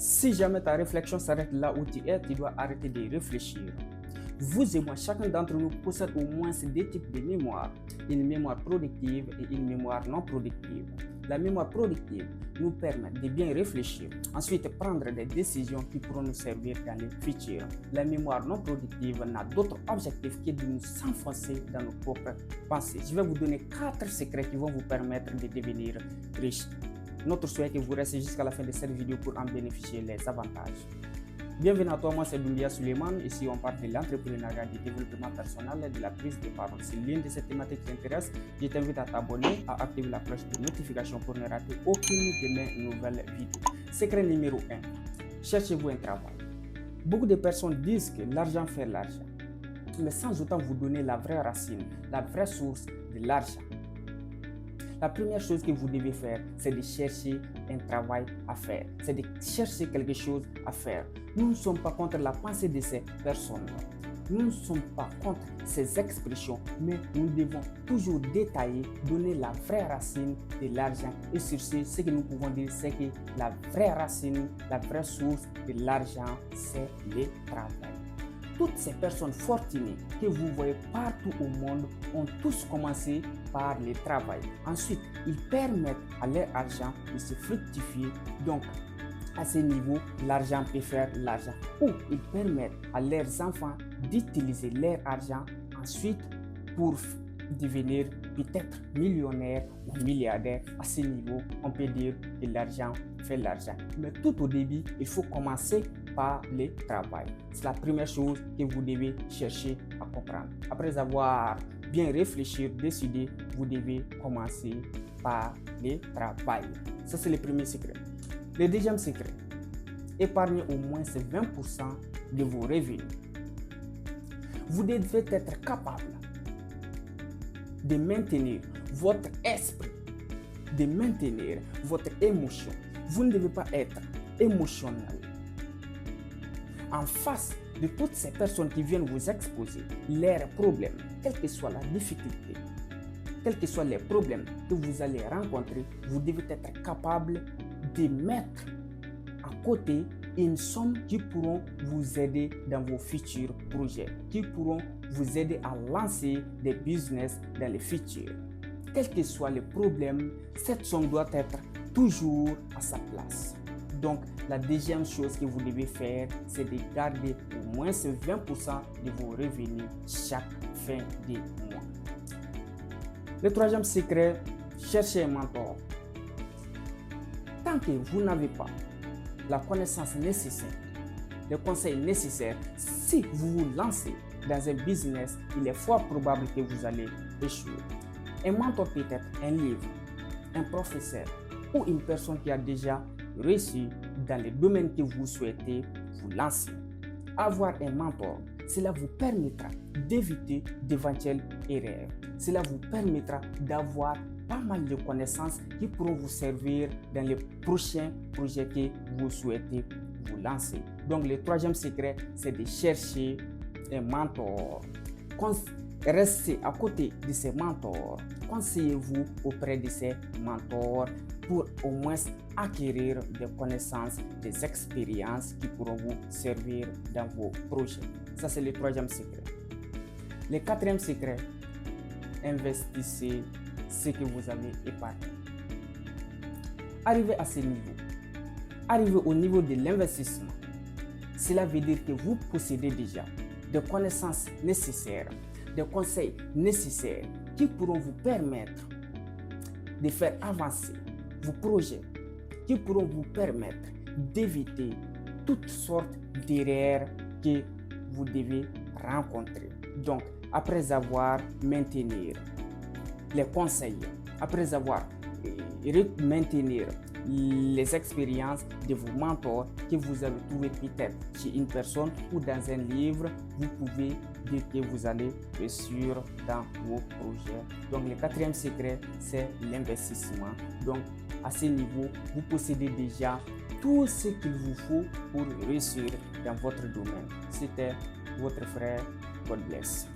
Si jamais ta réflexion s'arrête là où tu es, tu dois arrêter de réfléchir. Vous et moi, chacun d'entre nous possède au moins deux types de mémoire, une mémoire productive et une mémoire non productive. La mémoire productive nous permet de bien réfléchir, ensuite prendre des décisions qui pourront nous servir dans le futur. La mémoire non productive n'a d'autre objectif que de nous s'enfoncer dans nos propres pensées. Je vais vous donner 4 secrets qui vont vous permettre de devenir riche. Notre souhait est que vous restez jusqu'à la fin de cette vidéo pour en bénéficier les avantages. Bienvenue à toi, moi c'est Doumbia Suleiman. Ici on parle de l'entrepreneuriat, du développement personnel et de la prise de parole. Si l'une de ces thématiques t'intéresse, je t'invite à t'abonner, à activer la cloche de notification pour ne rater aucune de mes nouvelles vidéos. Secret numéro 1. Cherchez-vous un travail. Beaucoup de personnes disent que l'argent fait l'argent, mais sans autant vous donner la vraie racine, la vraie source de l'argent. La première chose que vous devez faire, c'est de chercher un travail à faire. C'est de chercher quelque chose à faire. Nous ne sommes pas contre la pensée de ces personnes. Nous ne sommes pas contre ces expressions, mais nous devons toujours détailler, donner la vraie racine de l'argent. Et sur ce que nous pouvons dire, c'est que la vraie racine, la vraie source de l'argent, c'est le travail. Toutes ces personnes fortunées que vous voyez partout au monde ont tous commencé par le travail. Ensuite, ils permettent à leur argent de se fructifier. Donc, à ce niveau, l'argent peut faire l'argent. Ou ils permettent à leurs enfants d'utiliser leur argent ensuite pour devenir peut-être millionnaire ou milliardaire. À ce niveau, on peut dire que l'argent fait l'argent. Mais tout au début, il faut commencer par le travail. C'est la première chose que vous devez chercher à comprendre. Après avoir bien réfléchi, décidé, vous devez commencer par le travail. Ça, c'est le premier secret. Le deuxième secret, épargnez au moins 20% de vos revenus. Vous devez être capable de maintenir votre esprit, de maintenir votre émotion. Vous ne devez pas être émotionnel en face de toutes ces personnes qui viennent vous exposer leurs problèmes, quelle que soit la difficulté, quels que soient les problèmes que vous allez rencontrer. Vous devez être capable de mettre à côté une somme qui pourront vous aider dans vos futurs projets, qui pourront vous aider à lancer des business dans le futur. Quel que soit le problème, cette somme doit être toujours à sa place. Donc, la deuxième chose que vous devez faire, c'est de garder au moins 20% de vos revenus chaque fin de mois. Le troisième secret, cherchez un mentor. Tant que vous n'avez pas la connaissance nécessaire, les conseils nécessaires, si vous vous lancez dans un business, il est fort probable que vous allez échouer. Un mentor peut être un livre, un professeur ou une personne qui a déjà réussi dans le domaine que vous souhaitez vous lancer. Avoir un mentor, cela vous permettra d'éviter d'éventuelles erreurs. Cela vous permettra d'avoir pas mal de connaissances qui pourront vous servir dans les prochains projets que vous souhaitez vous lancer. Donc, le troisième secret, c'est de chercher un mentor. Restez à côté de ces mentors. Conseillez-vous auprès de ces mentors pour au moins acquérir des connaissances, des expériences qui pourront vous servir dans vos projets. Ça, c'est le troisième secret. Le quatrième secret, investissez ce que vous avez épargné. Arrivez à ce niveau. Arrivez au niveau de l'investissement. Cela veut dire que vous possédez déjà des connaissances nécessaires, des conseils nécessaires qui pourront vous permettre de faire avancer vos projets, qui pourront vous permettre d'éviter toutes sortes d'erreurs que vous devez rencontrer. Donc, après avoir maintenu les conseils, après avoir maintenir les expériences de vos mentors que vous avez trouvé peut-être chez une personne ou dans un livre, vous pouvez dire que vous allez réussir dans vos projets. Donc, le quatrième secret, c'est l'investissement. Donc, à ce niveau, vous possédez déjà tout ce qu'il vous faut pour réussir dans votre domaine. C'était votre frère. God bless.